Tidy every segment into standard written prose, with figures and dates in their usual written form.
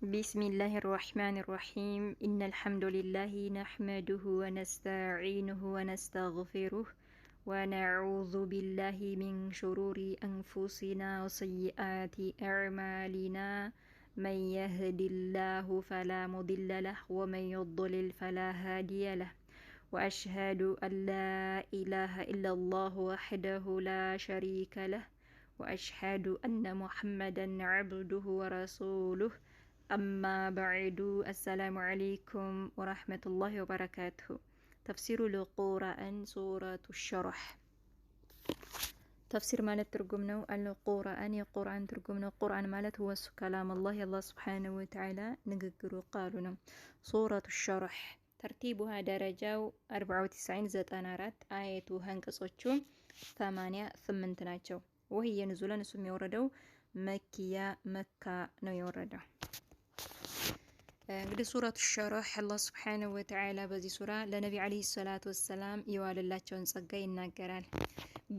بسم الله الرحمن الرحيم إن الحمد لله نحمده ونستعينه ونستغفره ونعوذ بالله من شرور أنفسنا وسيئات أعمالنا من يهد الله فلا مضل له ومن يضلل فلا هادي له وأشهد أن لا إله إلا الله وحده لا شريك له وأشهد أن محمدا عبده ورسوله أما بعد السلام عليكم ورحمة الله وبركاته تفسير القرآن سورة الشرح تفسير مالت ترجمنا القرآن القرآن ترجمنا القرآن مالت هو كلام الله سبحانه وتعالى نقر قالنا سورة الشرح ترتيبها درجة 94 زتانارات آية هنقصوچو 8 ናቸው وهي نزولا نسم يوردو مكية مكة ነው የወረደው እንግዲህ ሱረቱ ሸረህ አላህ Subhanahu Wa Ta'ala በዚህ ሱራ ለነብዩ አለይሂ ሰላቱ ወሰለም የዋለላቸውን ጸጋ ይናገራል።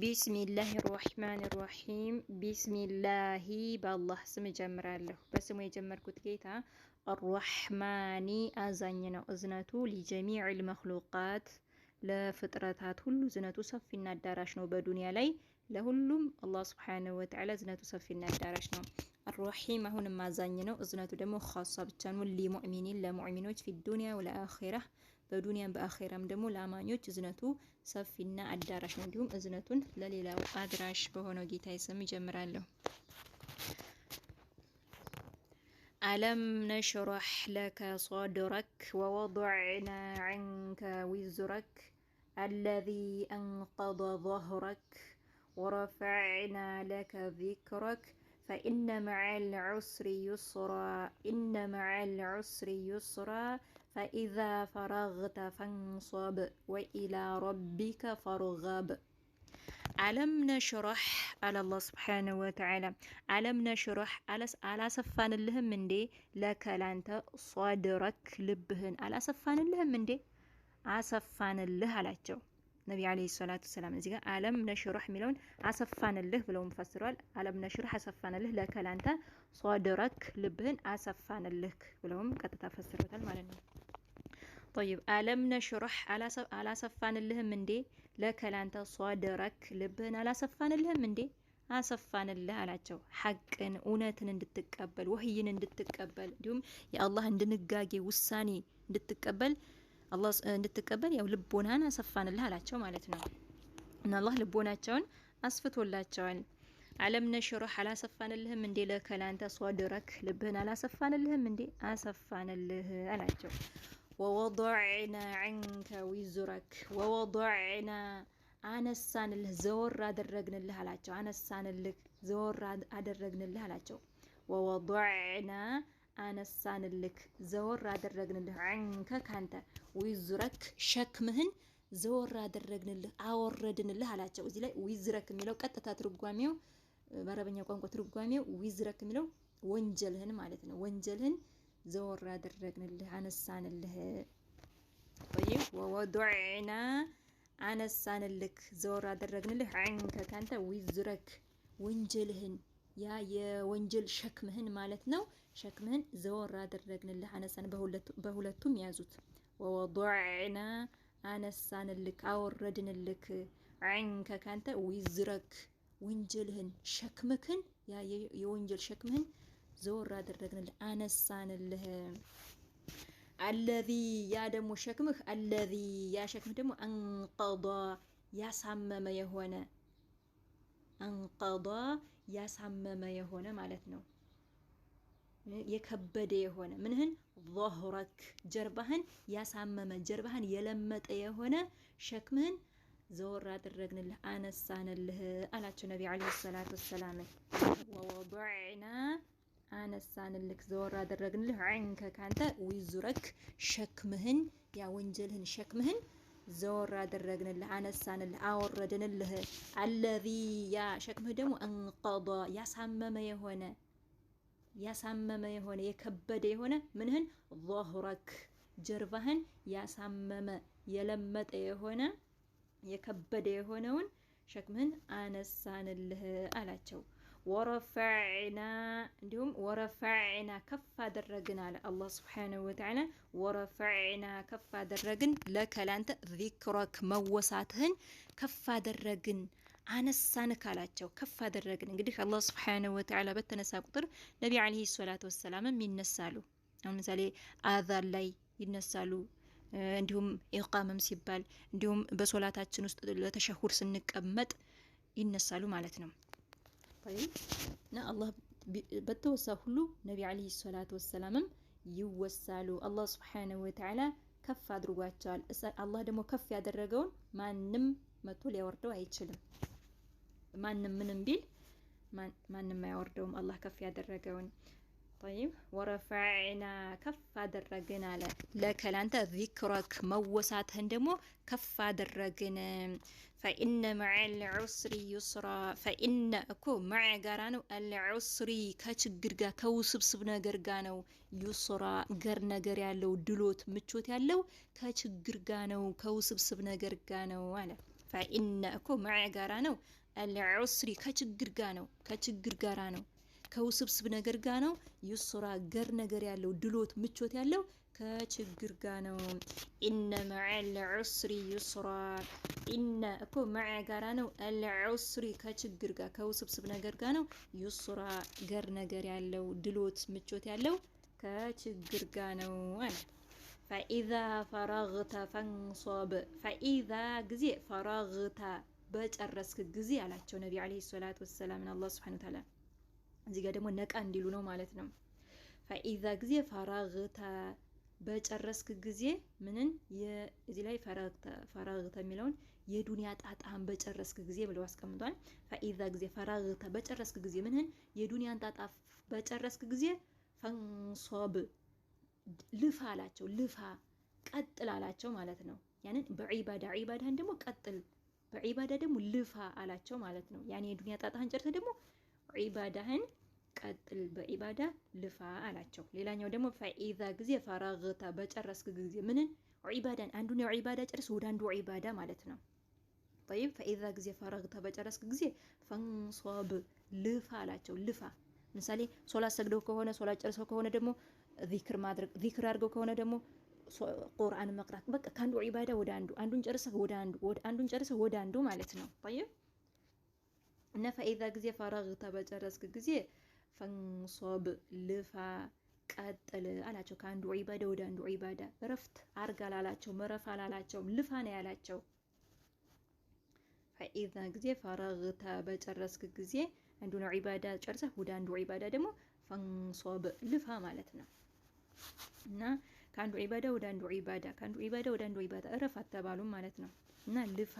ቢስሚላሂር ረህማኒር ረሂም ቢስሚላሂ በአላህ ስም ጀምራለሁ። በስሙ የጀመርኩት ጌታ አርረህማኒ አዛኝ ነው። እዝነቱ ለጀሚዕል መኽሉቃት ለፍጥረታት ሁሉ እዝነቱ ሰፊና አዳራሽ ነው። በዱንያ ላይ ለሁሉም አላህ Subhanahu Wa Ta'ala እዝነቱ ሰፊና አዳራሽ ነው። الرحيم هون مازاني ነው እዝነቱ ደግሞ خاصة ብቻ ነው ለሙእሚኒን ለሙእሚኖች في الدنيا والآخرة በዱንያም በአኺራም ደግሞ ለአማኞች እዝነቱ ሰፊና አዳራሽ ነው። እንዲሁም እዝነቱን ለሌላው አድራሽ በሆነው ጌታ ስም ይጀምራለሁ። ألم نشرح لك صدرك ووضعنا عنك وزرك الذي أنقض ظهرك ورفعنا لك ذكرك فإن مع العسر يسرا إن مع العسر يسرا فإذا فرغت فانصب وإلى ربك فارغب ألم نشرح على الله سبحانه وتعالى ألم نشرح على سفان اللهم من دي لك لانت صدرك لبهن على سفان اللهم من دي عسفان الله على جو ነብዩ አለይሂ ሰላቱ ሰላም እዚህ ጋር አለም ነሽረህ ሚለውን አሰፋንልህ ብለው ፈስረዋል። አለም ነሽረህ አሰፋንልህ ለከላንተ ሷድረክ ልብህን አሰፋንልህ ብለውም ቀጥታ ፈስረውታል ማለት ነው። طيب አለም ነሽረህ አላሰፋንልህም እንዴ ለከላንተ ሷድረክ ልብህን አላሰፋንልህም እንዴ አሰፋንልህ አላቸው። ሐቅን እውነትን እንድትቀበል ወህይን እንድትቀበል እንዲሁም የአላህ እንድንጋጌ ውሳኔ እንድትቀበል አላህ እንድትቀበል ያው ልቦናን አሰፋንልህ አላቸው ማለት ነው። እና አላህ ልቦናቸውን አስፍቶላቸዋል። አለም ነሽረህ አላሰፋንልህም እንዴ ለከላንተ ሷድረክ ልብህን አላሰፋንልህም እንዴ አሰፋንልህ አላቸው። ووضعنا عنك وزرك ووضعنا አነሳንልህ ዘወር አደረግንልህ አላቸው። አነሳንልህ ዘወር አደረግንልህ አላቸው። ووضعنا አነሳንልክ ዘወር አደረግንልህ አንከ ካንተ ዊዝረክ ሸክምህን ዘወር አደረግንልህ አወረድንልህ አላቸው። እዚህ ላይ ዊዝረክ የሚለው ቀጥታ ትርጓሜው በአረበኛ ቋንቋ ትርጓሜው ዊዝረክ የሚለው ወንጀልህን ማለት ነው። ወንጀልህን ዘወር አደረግንልህ አነሳንልህ። طيب ووضعنا አነሳንልክ ዘወር አደረግንልህ አንከ ካንተ ዊዝረክ ወንጀልህን ያ የወንጀል ሸክምህን ማለት ነው። ሸክምህን ዘወር አደረግንልህ አነሳን በሁለቱም ያዙት። ወወضعና አነሳንልክ አወረድንልክ عنك ካንተ ዊዝረክ ወንጀልህን ሸክምህን ያ የወንጀል ሸክምህን ዘወር አደረግንልህ አነሳንልህ። الذي ያ ደግሞ ሸክምህ الذي ያ ሸክምህ ደግሞ አንቀض ያሳመመ የሆነ አንቀض ያሳመመ የሆነ ማለት ነው። የከበደ የሆነ ምንህን ظهرك ጀርባህን ያሳመመ ጀርባህን የለመጠ የሆነ ሸክምህን ዘወር አደረግንልህ አነሳንልህ አላቸው ነብዩ አለይሂ ሰላቱ ወሰላም። ووضعنا አነሳንልህ ዘወር አደረግንልህ عنك ካንተ ዊዝረክ ሸክምህን ያ ወንጀልህን ሸክምህን ዘወር አደረግንልህ አነሳንልህ አወረድንልህ። الذي ያ ሸክምህ ደግሞ አንቀض ያሳመመ የሆነ የከበደ የሆነ ምንህን ظهرك ጀርባህን ያሳመመ የለመጠ የሆነ የከበደ የሆነውን ሸክምህን አነሳንልህ አላቸው። ወረፈዕና እንዲሁም ወረፈዕና ከፍ አደረግን አለ አላህ ሱብሓነሁ ወተዓላ። ወረፈዕና ከፍ አደረግን ለከ ላንተ ዚክረክ መወሳትህን ከፍ አደረግን አነሳን ካላቸው ከፍ አደረግን። እንግዲህ አላህ ሱብሓነሁ ወተዓላ በተነሳ ቁጥር ነቢ ዓለይሂ ሰላቱ ወሰላምም ይነሳሉ። አሁን ምሳሌ አዛን ላይ ይነሳሉ፣ እንዲሁም ኢቃመም ሲባል፣ እንዲሁም በሶላታችን ውስጥ ለተሸሁር ስንቀመጥ ይነሳሉ ማለት ነው። እና አላህ በተወሳ ሁሉ ነቢ ዓለይሂ ሰላቱ ወሰላምም ይወሳሉ። አላህ ሱብሓነሁ ወተዓላ ከፍ አድርጓቸዋል። አላህ ደግሞ ከፍ ያደረገውን ማንም መቶ ሊያወርደው አይችልም። ማንም ምንም ቢል ማንም አያወርደውም አላህ ከፍ ያደረገውን። طيب ወረፈዕና ከፍ አደረግን አለ ለከ ላንተ ዚክረክ መወሳትህን ደግሞ ከፍ አደረግን። ፈኢነ መዐል ዑስሪ ዩስራ ፈኢነ እኮ መዐ ጋራ ነው። አልዑስሪ ከችግር ጋር ከውስብስብ ነገር ጋር ነው። ዩስራ ገር ነገር ያለው ድሎት ምቾት ያለው ከችግር ጋር ነው፣ ከውስብስብ ነገር ጋር ነው አለ። ፈኢነ እኮ መዐ ጋራ ነው። አልዑስሪ ከችግር ጋር ነው፣ ከችግር ጋራ ነው፣ ከውስብስብ ነገር ጋር ነው። ዩስራ ገር ነገር ያለው ድሎት ምቾት ያለው ከችግር ጋር ነው። ኢነ መዐል ዑስሪ ዩስራ ኢነ እኮ መዐ ጋራ ነው። አልዑስሪ ከችግር ጋር ከውስብስብ ነገር ጋር ነው። ዩስራ ገር ነገር ያለው ድሎት ምቾት ያለው ከችግር ጋር ነው አለ። ፈኢዛ ፈረግተ ፈንሶብ ፈኢዛ ጊዜ ፈረግተ በጨረስክ ጊዜ አላቸው ነቢ ዓለይሂ ሰላቱ ወሰላም አላህ ሱብሓነሁ ወተዓላ እዚህ ጋር ደግሞ ነቃ እንዲሉ ነው ማለት ነው። ፈኢዛ ጊዜ ፈራግተ በጨረስክ ጊዜ ምንን እዚህ ላይ ፈራግተ የሚለውን የዱንያ ጣጣን በጨረስክ ጊዜ ብለው አስቀምጧል። ፈኢዛ ጊዜ ፈራግተ በጨረስክ ጊዜ ምንን የዱንያን ጣጣ በጨረስክ ጊዜ ፈንሶብ ልፋ አላቸው። ልፋ ቀጥል አላቸው ማለት ነው። ያንን በዒባዳ ዒባዳህን ደግሞ ቀጥል፣ በዒባዳ ደግሞ ልፋ አላቸው ማለት ነው። ያኔ የዱንያ ጣጣህን ጨርሰህ ደግሞ ዒባዳህን ቀጥል፣ በዒባዳ ልፋ አላቸው። ሌላኛው ደግሞ ፈኢዛ ጊዜ ፈራግተ በጨረስክ ጊዜ ምንን ዒባዳን አንዱን የዒባዳ ጨርስ ወደ አንዱ ዒባዳ ማለት ነው። طيب ፈኢዛ ጊዜ ፈራግተ በጨረስክ ጊዜ ፈንሶብ ልፋ አላቸው። ልፋ ምሳሌ ሶላት ሰግደው ከሆነ ሶላት ጨርሰው ከሆነ ደግሞ ዚክር ማድረግ፣ ዚክር አድርገው ከሆነ ደግሞ ቁርአን መቅራት። በቃ ከአንዱ ዒባዳ ወደ አንዱ፣ አንዱን ጨርሰህ ወደ አንዱ፣ አንዱን ጨርሰህ ወደ አንዱ ማለት ነው። طيب እና ፈኢዛ ጊዜ ፈራግተ በጨረስክ ጊዜ ፈንሶብ ልፋ ቀጥል አላቸው። ከአንዱ ዒባዳ ወደ አንዱ ዒባዳ እረፍት አርግ አላላቸው፣ መረፍ አላላቸው፣ ልፋ ነው ያላቸው። ፈኢዛ ጊዜ ፈራግተ በጨረስክ ጊዜ አንዱን ዒባዳ ጨርሰህ ወደ አንዱ ዒባዳ ደግሞ ፈንሶብ ልፋ ማለት ነው። እና ከአንዱ ዒባዳ ወደ አንዱ ዒባዳ፣ ከአንዱ ዒባዳ ወደ አንዱ ዒባዳ እረፍ አተባሉም ማለት ነው። እና ልፋ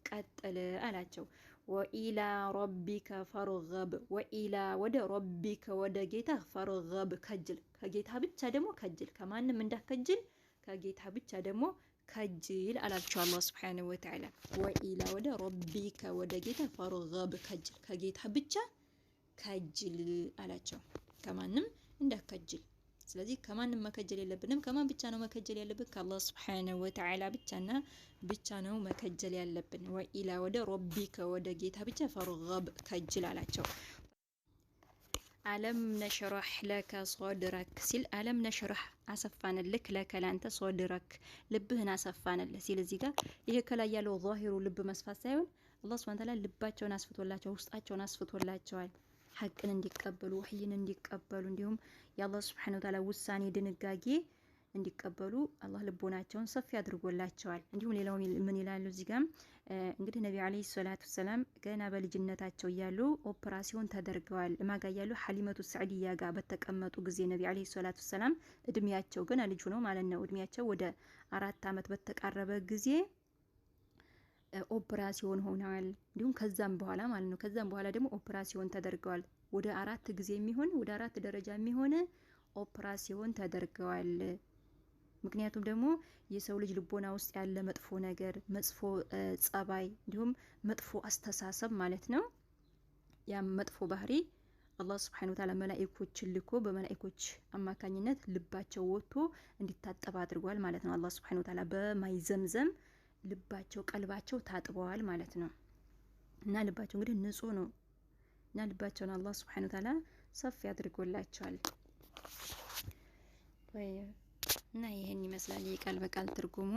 ቀጥል አላቸው። ወኢላ ረቢከ ፈርገብ ወኢላ ወደ ረቢከ ወደ ጌታ ፈርገብ ከጅል፣ ከጌታ ብቻ ደግሞ ከጅል፣ ከማንም እንዳከጅል ከጌታ ብቻ ደግሞ ከጅል አላቸው አላህ ሱብሓነሁ ወተዓላ። ወኢላ ወደ ረቢከ ወደ ጌታ ፈርገብ ከጅል፣ ከጌታ ብቻ ከጅል አላቸው፣ ከማንም እንዳከጅል። ስለዚህ ከማንም መከጀል የለብንም። ከማን ብቻ ነው መከጀል ያለብን? ከአላህ ሱብሓነሁ ወተዓላ ብቻና ብቻ ነው መከጀል ያለብን። ወኢላ ወደ ረቢከ ወደ ጌታ ብቻ ፈርገብ ከጅል አላቸው። አለም ነሽረህ ለከ ሶድረክ ሲል አለም ነሽረህ አሰፋንልክ ለከ ላንተ ሶድረክ ልብህን አሰፋንልህ ሲል እዚህ ጋር ይሄ ከላይ ያለው ዛሂሩ ልብ መስፋት ሳይሆን አላህ ሱብሓነሁ ወተዓላ ልባቸውን አስፍቶላቸው ውስጣቸውን አስፍቶላቸዋል ሐቅን እንዲቀበሉ ወህይን እንዲቀበሉ እንዲሁም የአላህ ሱብሓነሁ ወተዓላ ውሳኔ ድንጋጌ እንዲቀበሉ አላህ ልቦናቸውን ሰፊ አድርጎላቸዋል። እንዲሁም ሌላው ምን ይላሉ እዚህ ጋር እንግዲህ ነቢ ዓለይሂ ሰላቱ ሰላም ገና በልጅነታቸው እያሉ ኦፕራሲዮን ተደርገዋል። ማጋ እያሉ ሐሊመቱ ሰዕዲያ ጋር በተቀመጡ ጊዜ ነቢ ዓለይሂ ሰላቱ ሰላም እድሜያቸው ገና ልጅ ነው ማለት ነው። እድሜያቸው ወደ 4 ዓመት በተቃረበ ጊዜ ኦፕራሲዮን ሆነዋል። እንዲሁም ከዛም በኋላ ማለት ነው። ከዛም በኋላ ደግሞ ኦፕራሲዮን ተደርገዋል። ወደ 4 ጊዜ የሚሆን ወደ 4 ደረጃ የሚሆን ኦፕራሲዮን ተደርገዋል። ምክንያቱም ደግሞ የሰው ልጅ ልቦና ውስጥ ያለ መጥፎ ነገር፣ መጥፎ ጸባይ፣ እንዲሁም መጥፎ አስተሳሰብ ማለት ነው። ያ መጥፎ ባህሪ አላህ ሱብሓነሁ ወተዓላ መላእክቶችን ልኮ በመላእክቶች አማካኝነት ልባቸው ወጥቶ እንዲታጠብ አድርጓል ማለት ነው። አላህ ሱብሓነሁ ወተዓላ በማይ ዘምዘም ልባቸው ቀልባቸው ታጥበዋል ማለት ነው። እና ልባቸው እንግዲህ ንጹህ ነው። እና ልባቸውን አላህ ሱብሓነሁ ወተዓላ ሰፊ አድርጎላቸዋል። እና ይሄን ይመስላል የቃል በቃል ትርጉሙ።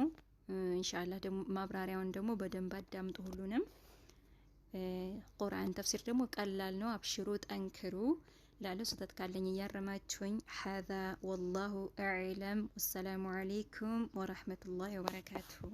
ኢንሻአላህ ደግሞ ማብራሪያውን ደግሞ በደንብ አዳምጡ ሁሉንም። ቁርአን ተፍሲር ደግሞ ቀላል ነው። አብሽሩ ጠንክሩ ላለው ስህተት ካለኝ እያረማችሁኝ። ሀዛ ወላሁ አዕለም። ወሰላሙ አለይኩም ወራህመቱላሂ ወበረካቱሁ።